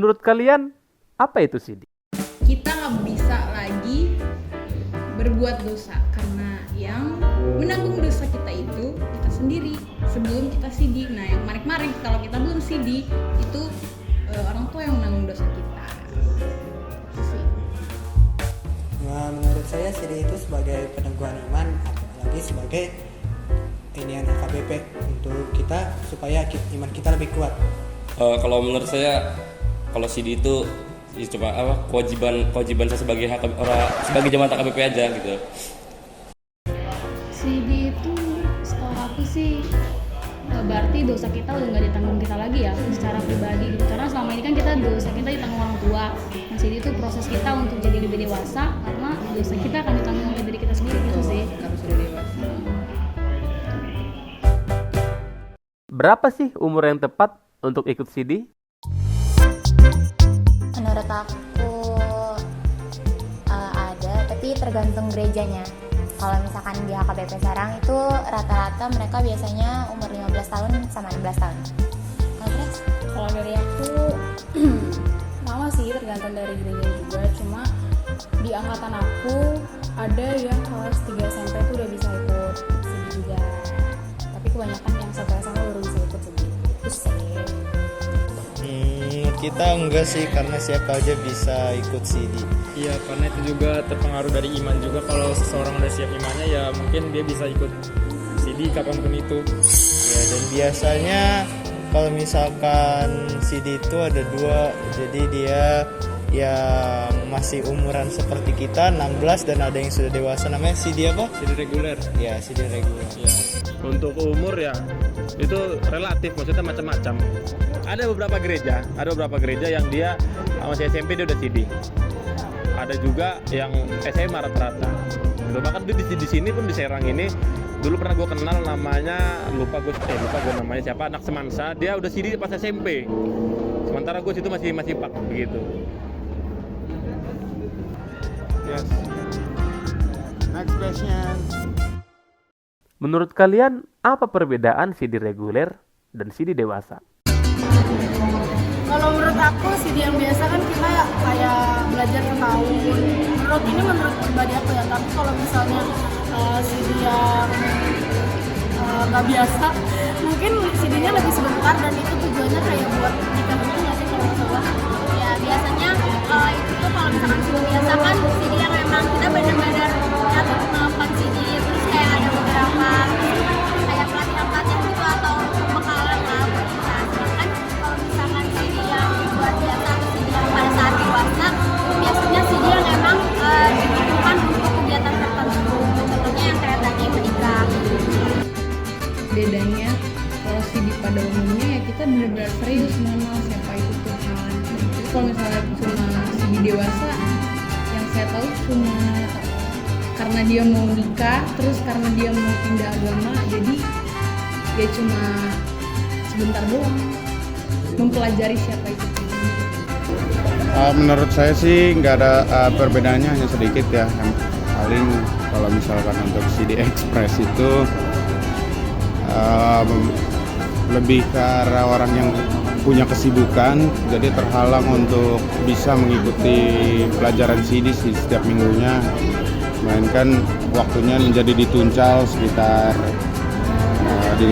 Menurut kalian, apa itu CD? Kita nggak bisa lagi berbuat dosa karena yang menanggung dosa kita itu kita sendiri sebelum kita CD. Nah yang kemarin kalau kita belum CD itu orang tua yang menanggung dosa kita. Itu sih. Nah, menurut saya CD itu sebagai peneguhan iman, apalagi sebagai inian HKBP untuk kita supaya iman kita lebih kuat. Kalau menurut saya, kalau CD itu ya cuma kewajiban saya sebagai sebagai jemaat HKBP aja gitu. CD itu setahu aku sih berarti dosa kita udah nggak ditanggung kita lagi ya secara pribadi gitu. Karena selama ini kan kita dosa kita ditanggung orang tua. Nah CD itu proses kita untuk jadi lebih dewasa karena dosa kita akan ditanggung oleh diri kita sendiri gitu sih. Harus sudah dewasa. Berapa sih umur yang tepat untuk ikut CD? Menurut aku ada, tapi tergantung gerejanya. Kalau misalkan di HKBP Serang itu rata-rata mereka biasanya umur 15 tahun sama 16 tahun. Kalau dari aku sama sih, tergantung dari gereja juga. Cuma di angkatan aku ada yang kelas 3 SMP tuh udah bisa ikut CD juga. Tapi kebanyakan yang sampai SMA baru bisa ikut CD. Itu sih. Kita enggak sih, karena siapa aja bisa ikut CD. Iya, karena itu juga terpengaruh dari iman juga. Kalau seseorang udah siap imannya ya mungkin dia bisa ikut CD kapanpun itu. Ya, dan biasanya kalau misalkan CD itu ada dua, jadi dia yang masih umuran seperti kita 16 dan ada yang sudah dewasa, namanya CD apa? CD reguler. Ya, CD reguler. Ya. Untuk umur ya itu relatif, maksudnya macam-macam. Ada beberapa gereja yang dia masih SMP dia udah CD. Ada juga yang SMA rata-rata. Bahkan di sini pun di Serang ini dulu pernah gue kenal namanya lupa gue namanya siapa, anak semansa, dia udah CD pas SMP. Sementara gue situ masih pak begitu. Yes. Next question. Menurut kalian, apa perbedaan CD reguler dan CD dewasa? Kalau menurut aku CD yang biasa kan kita kayak belajar setahun. Menurut pribadi aku ya. Tapi kalau misalnya CD yang nggak biasa, mungkin CD-nya lebih sebentar dan itu tujuannya kayak buat nikah gitu nggak sih kalau misalnya? Ya biasanya itu tuh kalau misalkan CD biasa kan CD yang memang kita benar-benar nyatu kemampuan CD, terus kayak ada beberapa kayak pelatihan gitu atau bekalan lah buat kita. Sedangkan kalau misalkan CD yang buat biasa atau CD yang pada saat dewasa itu biasanya CD yang memang dibutuhkan untuk kegiatan tertentu. Contohnya yang kayak tadi menikah. Bedanya kalau CD pada umumnya ya kita benar-benar serius mengenal siapa itu Tuhan. Jadi kalau misalnya cuma CD dewasa, yang saya tahu cuma karena dia mau nikah, terus karena dia mau pindah agama, jadi dia cuma sebentar doang mempelajari siapa itu Tuhan. Menurut saya sih nggak ada perbedaannya, hanya sedikit ya. Yang paling kalau misalkan untuk CD Express itu lebih ke arah orang yang punya kesibukan, jadi terhalang untuk bisa mengikuti pelajaran CD setiap minggunya, melainkan waktunya menjadi dituncal sekitar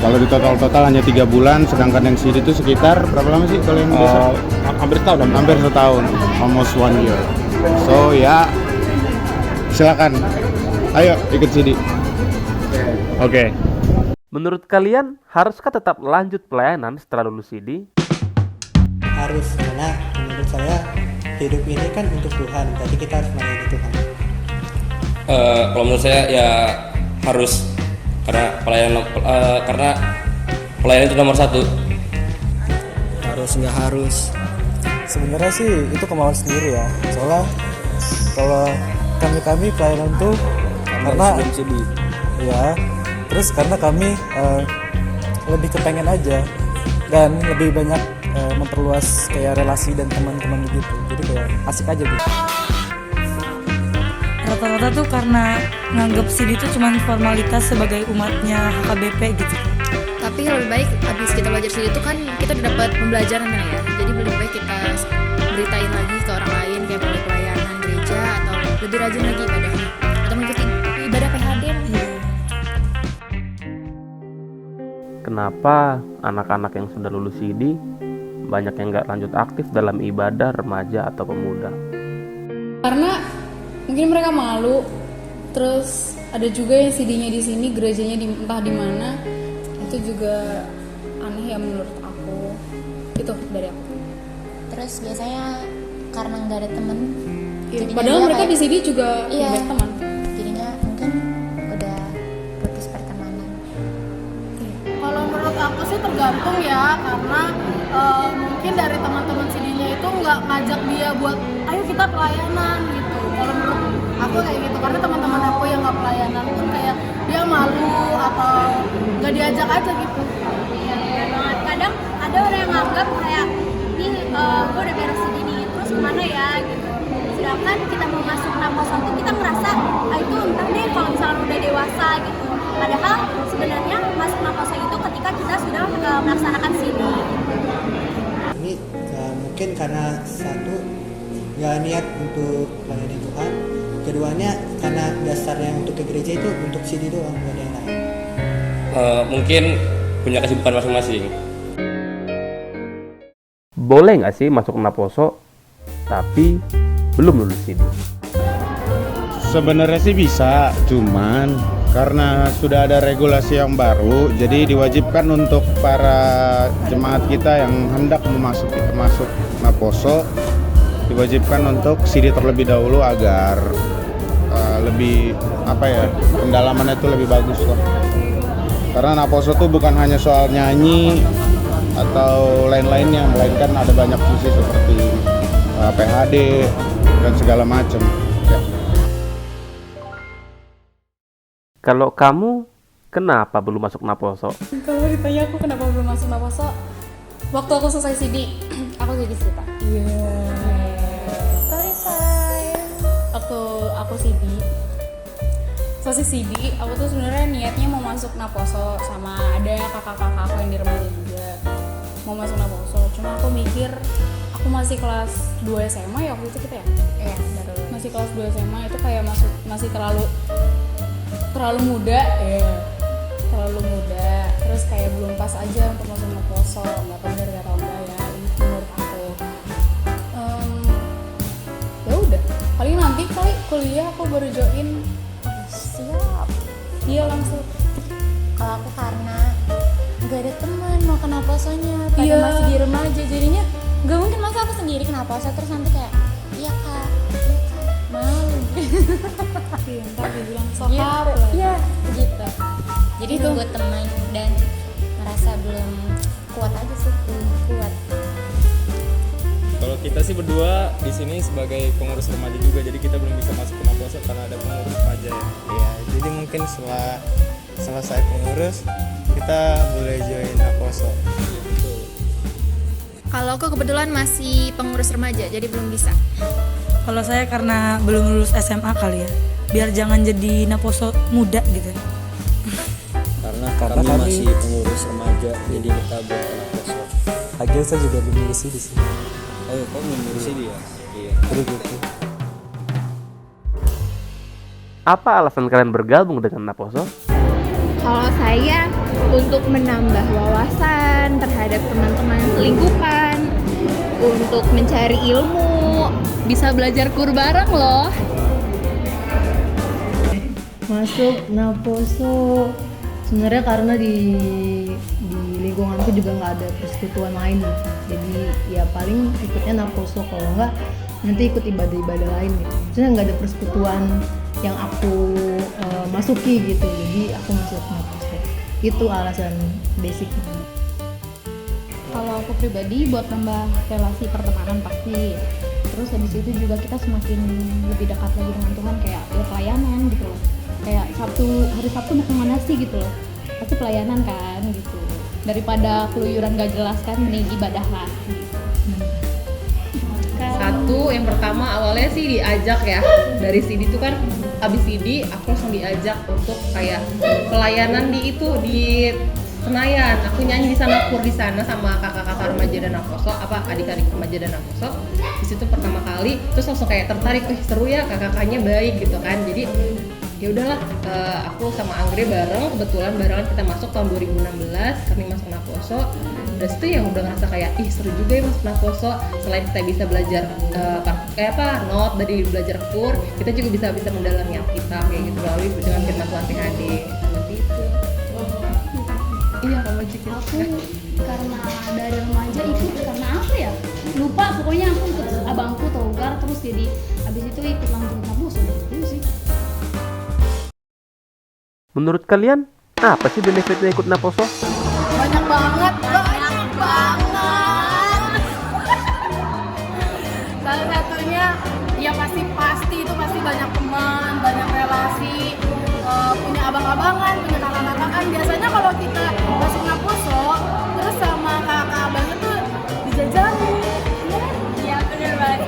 kalau di total hanya 3 bulan, sedangkan yang CD itu sekitar berapa lama sih kalau yang biasa? Hampir setahun, almost 1 year. So ya silakan, ayo ikut CD. Oke. Menurut kalian, haruskah tetap lanjut pelayanan setelah lulus CD? Harus, karena menurut saya hidup ini kan untuk Tuhan, jadi kita harus melayani Tuhan. Kalau menurut saya ya harus, karena pelayanan itu nomor 1. Harus nggak harus? Sebenarnya sih itu kemauan sendiri ya. Soalnya kalau kami pelayanan tuh karena CD. Ya, terus karena kami lebih kepengen aja dan lebih banyak memperluas kayak relasi dan teman-teman begitu. Jadi kayak asik aja gitu. Rata-rata tuh karena nganggap CD itu cuma formalitas sebagai umatnya HKBP gitu. Tapi tapi lebih baik habis kita belajar CD itu kan kita udah dapat pembelajaran kan ya, jadi lebih baik kita beritain lagi ke orang lain kayak melalui pelayanan gereja atau lebih rajin lagi ibadahnya atau mengikuti ibadah PHD. Kenapa anak-anak yang sudah lulus CD banyak yang nggak lanjut aktif dalam ibadah remaja atau pemuda? Karena mungkin mereka malu, terus ada juga yang CD-nya di sini, gerejanya entah di mana. Itu juga aneh ya menurut aku. Itu dari aku. Terus biasanya karena nggak ada temen. Ya, padahal mereka di CD juga iya, punya teman. Jadinya mungkin udah putus pertemanan. Kalau menurut aku sih tergantung ya, karena mungkin dari teman-teman CD-nya itu nggak ngajak dia buat ayo kita pelayanan gitu. Kalau menurut aku kayak gitu, karena teman-teman aku yang nggak pelayanan pun kayak dia malu atau nggak diajak aja gitu. Kadang ada orang yang nganggap kayak nih gue udah beres ini terus kemana ya gitu. Sedangkan kita mau masuk Naposo itu kita ngerasa itu entah deh kalau misalnya udah dewasa gitu. Padahal sebenarnya masuk Naposo itu ketika kita sudah melaksanakan sini. Ini mungkin karena satu nggak niat untuk melayani Tuhan, keduanya karena dasarnya untuk ke gereja itu untuk CD doang, nggak ada yang lain. Mungkin punya kesibukan masing-masing. Boleh nggak sih masuk Naposo tapi belum lulus CD? Sebenarnya sih bisa, cuman karena sudah ada regulasi yang baru, jadi diwajibkan untuk para jemaat kita yang hendak masuk Naposo, diwajibkan untuk CD terlebih dahulu agar lebih pendalamannya itu lebih bagus lah. Karena Naposo tuh bukan hanya soal nyanyi atau lain-lainnya, melainkan ada banyak fungsi seperti PHD dan segala macam. Ya. Kalau kamu, kenapa belum masuk Naposo? Kalau ditanya aku kenapa belum masuk Naposo, waktu aku selesai CD, aku jadi cerita. Story time. Waktu aku CD, selesai CD, aku tuh sebenarnya niatnya mau masuk Naposo sama ada kakak-kakak aku yang di remaja juga mau masuk Naposo. Cuma aku mikir, aku masih kelas 2 SMA ya waktu itu kita ya? Iya, masih kelas 2 SMA itu kayak masih terlalu muda ya. Terlalu muda, terus kayak belum pas aja untuk masuk Naposo. Nggak tahu bener, nggak tahu enggak ya, menurut aku. Ya udah, paling nanti kali kuliah aku baru join. Siap. Iya langsung. Kalau aku karena nggak ada teman mau ke Naposonya, pada Iya. masih di remaja, jadinya nggak mungkin masa aku sendiri ke Naposo terus nanti kayak iya kak malu. Iya, ntar dia bilang Gitu. sokap lah. Iya gitu. Jadi Itu. nunggu teman dan merasa belum kuat aja sih, belum kuat. Kalau kita sih berdua di sini sebagai pengurus remaja juga, jadi kita belum bisa masuk ke Naposo karena ada pengurus remaja ya. Iya, jadi mungkin setelah selesai pengurus kita boleh join Naposo. Kalau aku kebetulan masih pengurus remaja, jadi belum bisa. Kalau saya karena belum lulus SMA kali ya, biar jangan jadi Naposo muda gitu. Karena kami masih pengurus remaja, jadi kita belum ke Naposo. Akhirnya saya juga belum lulus di sini. Oh, kok belum lulus dia? Iya. Terus gitu. Apa alasan kalian bergabung dengan Naposo? Kalau saya untuk menambah wawasan terhadap teman-teman selingkuhan, untuk mencari ilmu, bisa belajar kur bareng loh. Masuk Naposo sebenarnya karena di lingkunganku juga nggak ada persekutuan lain, jadi ya paling ikutnya Naposo, kalau nggak nanti ikut ibadah-ibadah lain gitu. Maksudnya nggak ada persekutuan yang aku masuki gitu, jadi aku masuk Naposo. Itu alasan basicnya. Kalau aku pribadi buat nambah relasi pertemanan pasti. Terus habis itu juga kita semakin lebih dekat lagi dengan Tuhan, kayak ya pelayanan gitu loh. Kayak hari Sabtu mau kemana sih gitu loh. Pasti pelayanan kan gitu. Daripada keluyuran gak jelas kan, mending ibadah lah gitu. Satu, yang pertama awalnya sih diajak ya dari CD itu kan, abis CD aku langsung diajak untuk kayak pelayanan di Senayan. Aku nyanyi di sana kur di sana sama kakak-kakak remaja dan Naposo, adik-adik remaja dan Naposo. Di situ pertama kali, terus langsung kayak tertarik, seru ya kakak-kakaknya baik gitu kan. Jadi ya udahlah, aku sama Anggre kebetulan barengan kita masuk tahun 2016, kami masuk Naposo. Dari situ yang udah ngerasa kayak seru juga ya masuk Naposo. Selain kita bisa belajar not dari belajar kur, kita juga bisa mendalami Alkitab kayak gitu melalui dengan firman Tuhan PHD seperti itu. Iya, kamu juga. Aku karena dari remaja ikut karena apa ya? Lupa, pokoknya aku ikut abangku Togar, terus jadi abis itu ikut lanjut Naposo itu sih. Menurut kalian, apa sih benefitnya ikut Naposo? Banyak banget. Salah satunya ya pasti itu pasti banyak teman, banyak relasi, punya abang-abangan, punya kakak-kakakan. Biasanya kalau kita masuk Naposo terus sama kakak abangnya tuh dijajanin. Iya bener banget.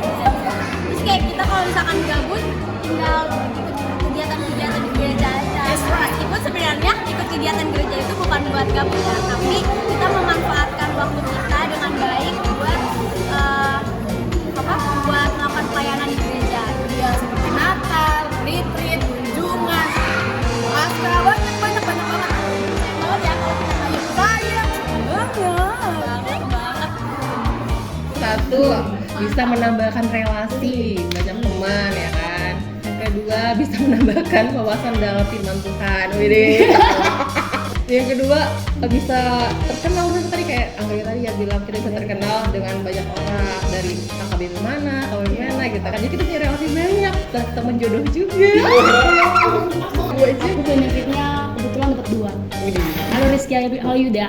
Terus kayak kita kalau misalkan gabut tinggal ikut kegiatan-kegiatan di gereja aja. Meskipun sebenarnya ikut kegiatan gereja itu bukan buat gabut ya, tapi kita memanfaatkan waktu kita dengan baik buat buat melakukan pelayanan di gereja. Ya seperti Natal, retreat, kunjungan, pasca, banyak banget. Oh ya kalau kita Sayang banget. Satu, bisa menambahkan relasi, banyak teman ya kan. Kedua, bisa menambahkan wawasan dalam firman Tuhan. Widih. Yang kedua, bisa terkenal tadi kayak Anggre tadi ya bilang, kita bisa terkenal dengan banyak orang dari KKBP mana, gitu kan. Jadi kita punya relasi banyak, dan teman jodoh juga. Aku benefitnya kebetulan dapat 2. Halo Rizky, halo Yuda.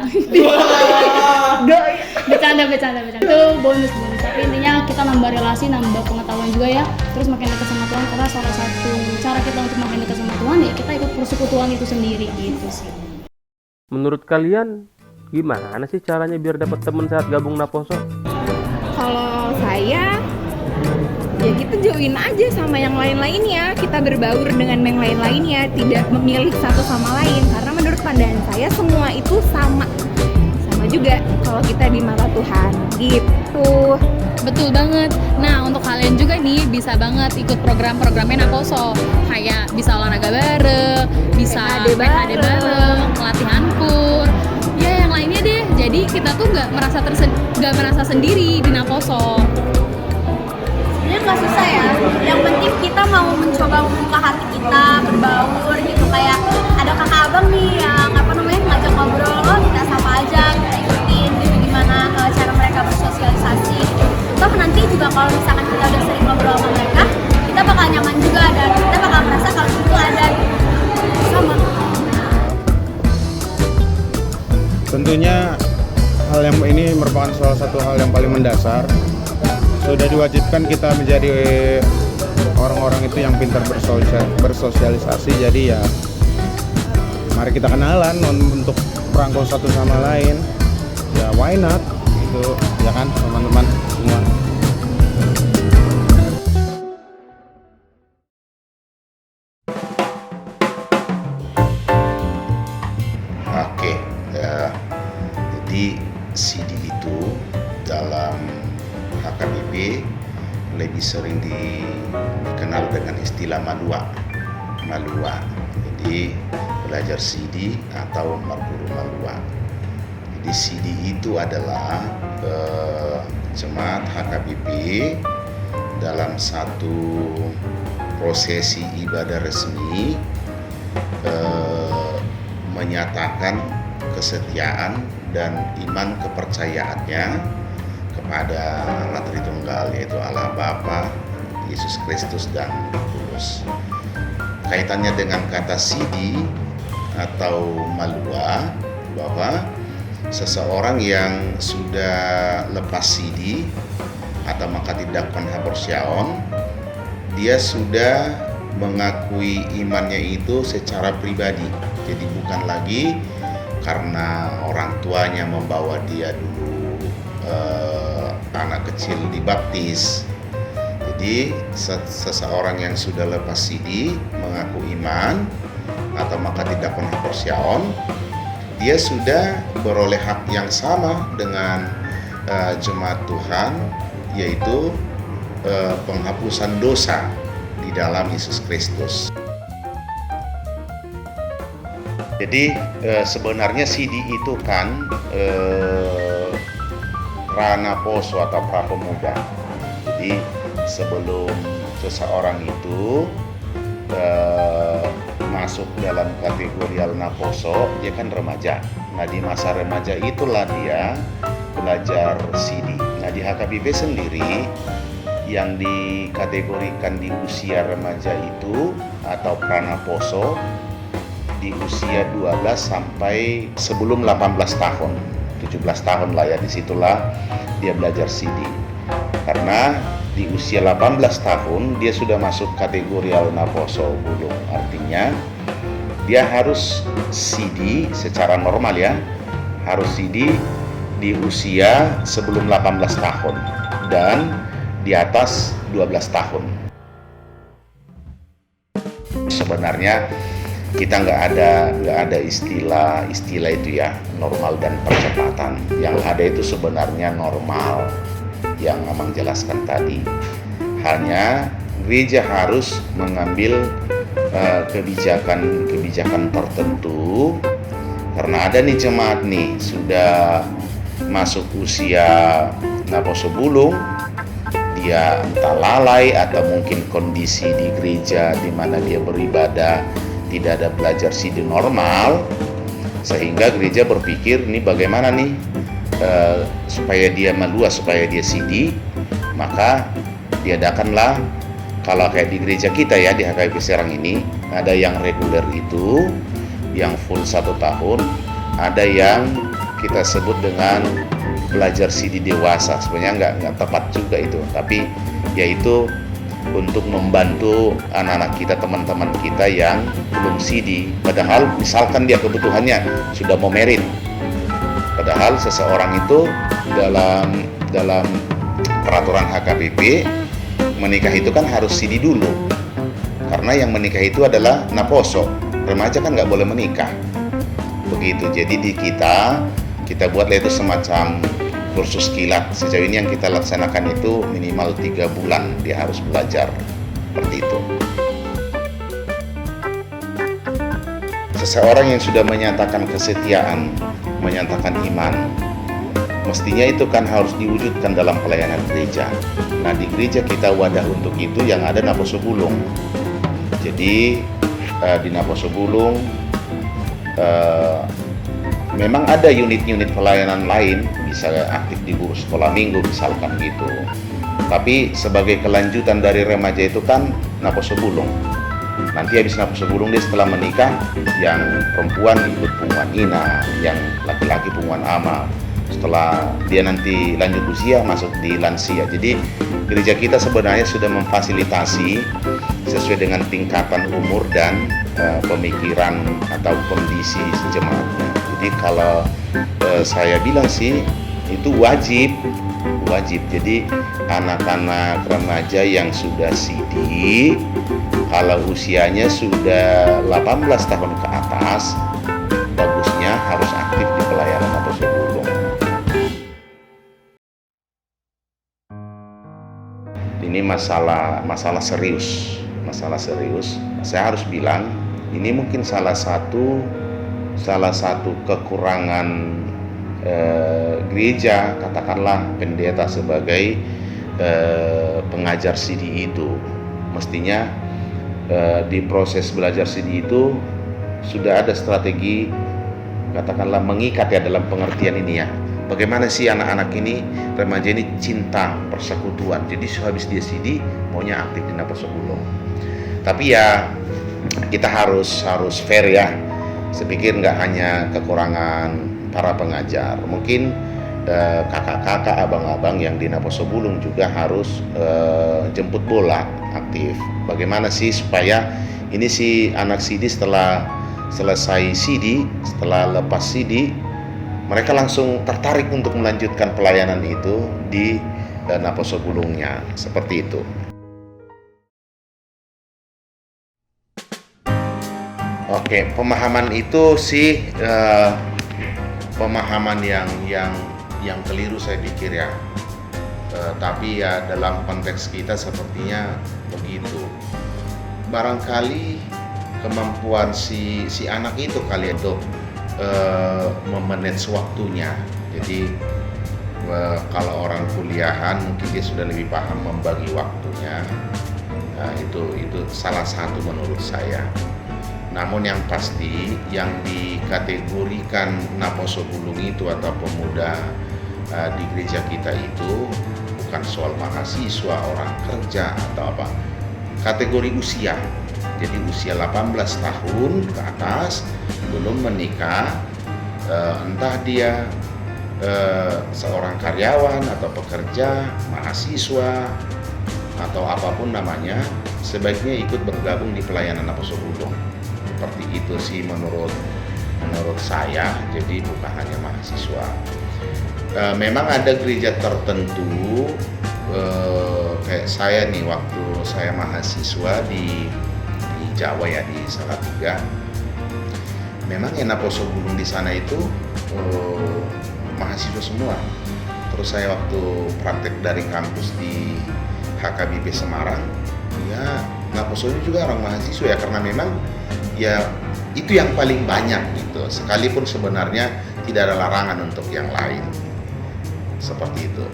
Bercanda. Itu bonus. Tapi intinya kita nambah relasi, nambah pengetahuan juga ya. Terus makin dekat sama Tuhan, karena salah satu cara kita untuk makin dekat sama Tuhan ya kita ikut persekutuan itu sendiri gitu sih. Menurut kalian, gimana sih caranya biar dapat teman saat gabung Naposo? Kalau saya, ya kita join aja sama yang lain-lainnya, kita berbaur dengan yang lain-lainnya, tidak memilih satu sama lain, karena menurut pandangan saya semua itu sama juga kalau kita di mata Tuhan gitu. Betul banget. Nah, untuk kalian juga nih bisa banget ikut program-programnya Naposo, kayak bisa olahraga bareng, bisa PHD bareng, pelatihan kur, ya yang lainnya deh. Jadi kita tuh nggak merasa sendiri di Naposo. Sebenarnya nggak susah ya. Yang penting kita mau mencoba membuka hati kita, berbaur gitu. Kayak ada kakak abang nih yang ngajak ngobrol, kita sapa aja, kita ikutin gitu gimana cara mereka bersosialisasi gitu. Toh nanti juga kalau misalkan kita udah sering ngobrol sama mereka, kita bakal nyaman juga dan kita bakal merasa kalau itu ada gitu. Sama. Tentunya hal yang ini merupakan salah satu hal yang paling mendasar. Sudah diwajibkan kita menjadi orang-orang itu yang pintar bersosialisasi. Jadi ya mari kita kenalan untuk merangkul satu sama lain. Ya why not? Itu ya kan teman-teman semua. Oke, jadi CD itu dalam HKBP lebih sering dikenal dengan istilah malua. Jadi belajar CD atau guru malua. Jadi CD itu adalah jemaat HKBP dalam satu prosesi ibadah resmi menyatakan kesetiaan dan iman kepercayaannya kepada Allah Tritunggal, yaitu Allah Bapa, Yesus Kristus dan Roh Kudus. Kaitannya dengan kata sidi atau malua, bahwa seseorang yang sudah lepas sidi atau makatidakon haborsiaon, dia sudah mengakui imannya itu secara pribadi. Jadi bukan lagi karena orang tuanya membawa dia dulu anak kecil dibaptis. Jadi seseorang yang sudah lepas sidi mengaku iman atau makatidakon haborsiaon, dia sudah beroleh hak yang sama dengan jemaat Tuhan, yaitu penghapusan dosa di dalam Yesus Kristus. Jadi sebenarnya CD itu kan rana poso atau prapemuda. Jadi sebelum seseorang itu masuk dalam kategori alnaposo, dia kan remaja. Nah, di masa remaja itulah dia belajar CD. Nah, di HKBP sendiri yang dikategorikan di usia remaja itu atau pranaposo di usia 12 sampai sebelum 18 tahun, 17 tahun lah ya, disitulah dia belajar CD. Karena di usia 18 tahun dia sudah masuk kategori alnaposo bulung, artinya dia harus CD secara normal ya, harus CD di usia sebelum 18 tahun dan di atas 12 tahun. Sebenarnya kita nggak ada istilah itu ya, normal dan percepatan. Yang ada itu sebenarnya normal yang Amang jelaskan tadi. Hanya gereja harus mengambil kebijakan tertentu, karena ada nih jemaat nih sudah masuk usia naposo bulung, dia entah lalai atau mungkin kondisi di gereja di mana dia beribadah tidak ada belajar CD normal, sehingga gereja berpikir ini bagaimana nih supaya dia meluas, supaya dia CD, maka diadakanlah, kalau kayak di gereja kita ya di HKBP Serang ini, ada yang reguler itu yang full 1 tahun, ada yang kita sebut dengan belajar CD dewasa. Sebenarnya nggak tepat juga itu, tapi yaitu untuk membantu anak-anak kita, teman-teman kita yang belum CD. Padahal misalkan dia kebutuhannya sudah mau merit, padahal seseorang itu dalam peraturan HKBP menikah itu kan harus CD dulu, karena yang menikah itu adalah naposo, remaja kan nggak boleh menikah begitu. Jadi di kita buatlah itu semacam kursus kilat. Sejauh ini yang kita laksanakan itu minimal 3 bulan dia harus belajar seperti itu. Seseorang yang sudah menyatakan kesetiaan, menyatakan iman, mestinya itu kan harus diwujudkan dalam pelayanan gereja. Nah, di gereja kita wadah untuk itu yang ada naposo bulung. Jadi di naposo bulung memang ada unit-unit pelayanan lain, bisa aktif di guru sekolah minggu misalkan gitu. Tapi sebagai kelanjutan dari remaja itu kan naposo bulung. Nanti habis naposo bulung dia setelah menikah, yang perempuan ikut pengumuman ina, yang laki-laki pengumuman ama. Setelah dia nanti lanjut usia masuk di lansia. Jadi gereja kita sebenarnya sudah memfasilitasi sesuai dengan tingkatan umur dan pemikiran atau kondisi jemaatnya. Jadi kalau saya bilang sih itu wajib. Jadi anak-anak remaja yang sudah CD, kalau usianya sudah 18 tahun ke atas, bagusnya harus aktif di pelayanan naposo bulung. Ini masalah serius. Saya harus bilang ini mungkin salah satu kekurangan gereja, katakanlah pendeta sebagai pengajar CD itu. Mestinya di proses belajar CD itu sudah ada strategi, katakanlah mengikat ya, dalam pengertian ini ya. Bagaimana sih anak-anak ini, remaja ini cinta persekutuan. Jadi habis dia CD maunya aktif di naposo bulung. Tapi ya kita harus fair ya. Saya pikir nggak hanya kekurangan para pengajar, mungkin kakak-kakak, abang-abang yang di naposo bulung juga harus jemput bola aktif. Bagaimana sih supaya ini si anak CD setelah selesai CD, setelah lepas CD, mereka langsung tertarik untuk melanjutkan pelayanan itu di naposo bulungnya, seperti itu. Oke, pemahaman itu sih pemahaman yang keliru saya pikir ya. Tapi ya dalam konteks kita sepertinya begitu. Barangkali kemampuan si anak itu kali untuk memanage waktunya. Jadi kalau orang kuliahan mungkin dia sudah lebih paham membagi waktunya. Nah, itu salah satu menurut saya. Namun yang pasti yang dikategorikan Naposo Bulung itu atau pemuda di gereja kita itu bukan soal mahasiswa, orang kerja atau apa. Kategori usia. Jadi usia 18 tahun ke atas belum menikah, entah dia seorang karyawan atau pekerja, mahasiswa atau apapun namanya, sebaiknya ikut bergabung di pelayanan Naposo Bulung. Seperti itu sih menurut saya. Jadi bukan hanya mahasiswa. Memang ada gereja tertentu kayak saya nih, waktu saya mahasiswa di Jawa ya, di Salatiga. Memang yang Naposo Bulung di sana itu mahasiswa semua. Terus saya waktu praktek dari kampus di HKBP Semarang, ya Naposo juga orang mahasiswa ya, karena memang ya itu yang paling banyak gitu. Sekalipun sebenarnya tidak ada larangan untuk yang lain. Seperti itu.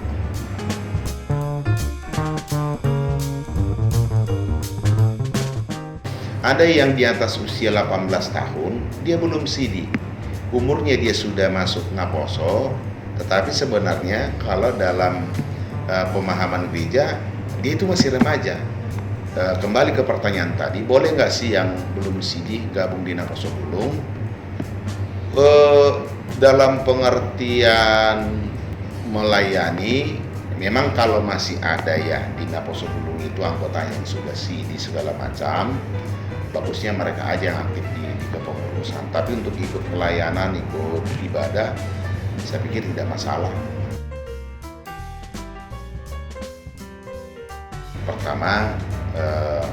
Ada yang di atas usia 18 tahun, dia belum sidi. Umurnya dia sudah masuk Naposo, tetapi sebenarnya kalau dalam pemahaman gereja, dia itu masih remaja. Kembali ke pertanyaan tadi, boleh nggak sih yang belum sidi gabung di Naposo Bulung? Dalam pengertian melayani, memang kalau masih ada ya di Naposo Bulung itu anggota yang sudah sidi segala macam, bagusnya mereka aja yang aktif di kepengurusan. Tapi untuk ikut pelayanan, ikut ibadah, saya pikir tidak masalah. Pertama,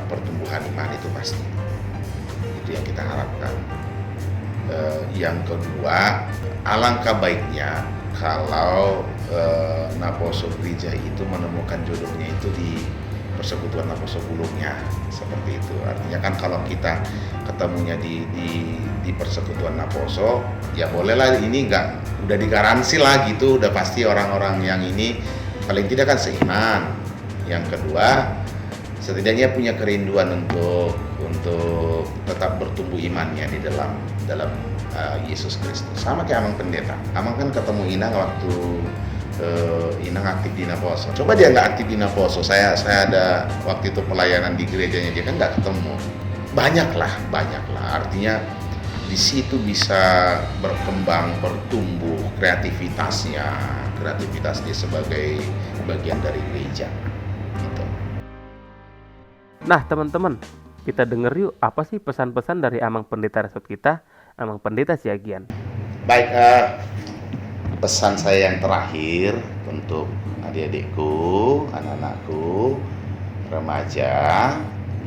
pertumbuhan iman itu pasti, itu yang kita harapkan. Yang kedua, alangkah baiknya kalau Naposo gereja itu menemukan jodohnya itu di persekutuan Naposo Bulungnya, seperti itu. Artinya kan kalau kita ketemunya di persekutuan Naposo, ya bolehlah, ini udah digaransi lah gitu, udah pasti orang-orang yang ini paling tidak kan seiman. Yang kedua, setidaknya punya kerinduan untuk tetap bertumbuh imannya di dalam Yesus Kristus. Sama kayak Amang Pendeta. Amang kan ketemu Inang waktu Inang aktif di Naposo. Coba dia nggak aktif di Naposo, saya ada waktu itu pelayanan di gerejanya, dia kan nggak ketemu. Banyak lah. Artinya di situ bisa berkembang, bertumbuh kreativitas dia sebagai bagian dari gereja. Gitu. Nah teman-teman, kita denger yuk apa sih pesan-pesan dari Amang Pendeta Resort kita, Amang Pendeta Siagian. Baik, pesan saya yang terakhir untuk adik-adikku, anak-anakku, remaja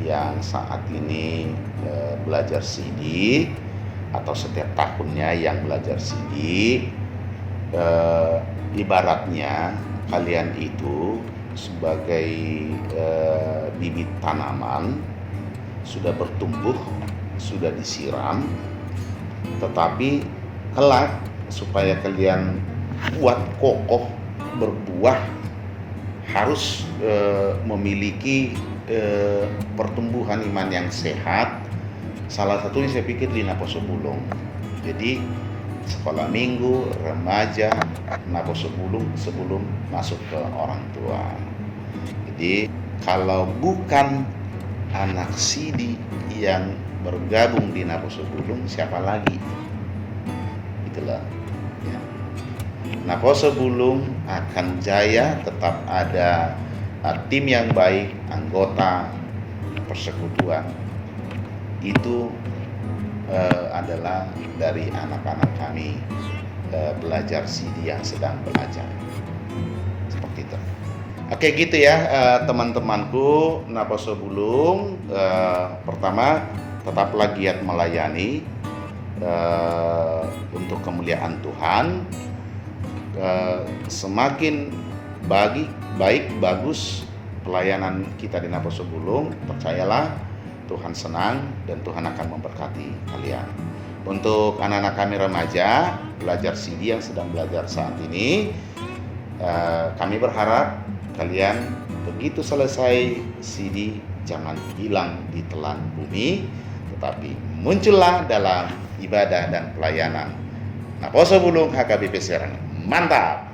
yang saat ini belajar CD atau setiap tahunnya yang belajar CD, ibaratnya kalian itu sebagai bibit tanaman sudah bertumbuh, sudah disiram, tetapi kelak supaya kalian kuat, kokoh, berbuah, harus memiliki pertumbuhan iman yang sehat. Salah satunya saya pikir di Naposo Bulung. Jadi sekolah minggu, remaja, Naposo Bulung sebelum masuk ke orang tua. Jadi kalau bukan anak sidi yang bergabung di Naposo Bulung, siapa lagi? Itulah. Ya. Naposo Bulung akan jaya, tetap ada tim yang baik, anggota persekutuan. Itu adalah dari anak-anak kami belajar CD yang sedang belajar. Seperti itu. Oke gitu ya teman-temanku Naposo Bulung. Pertama, tetaplah giat melayani. untuk kemuliaan Tuhan, semakin baik bagus pelayanan kita di Naposo Bulung, percayalah Tuhan senang dan Tuhan akan memberkati kalian. Untuk anak-anak kami remaja belajar CD yang sedang belajar saat ini, kami berharap kalian begitu selesai CD jangan hilang di telan bumi, tetapi muncullah dalam ibadah dan pelayanan. Naposo Bulung HKBP Serang. Mantap!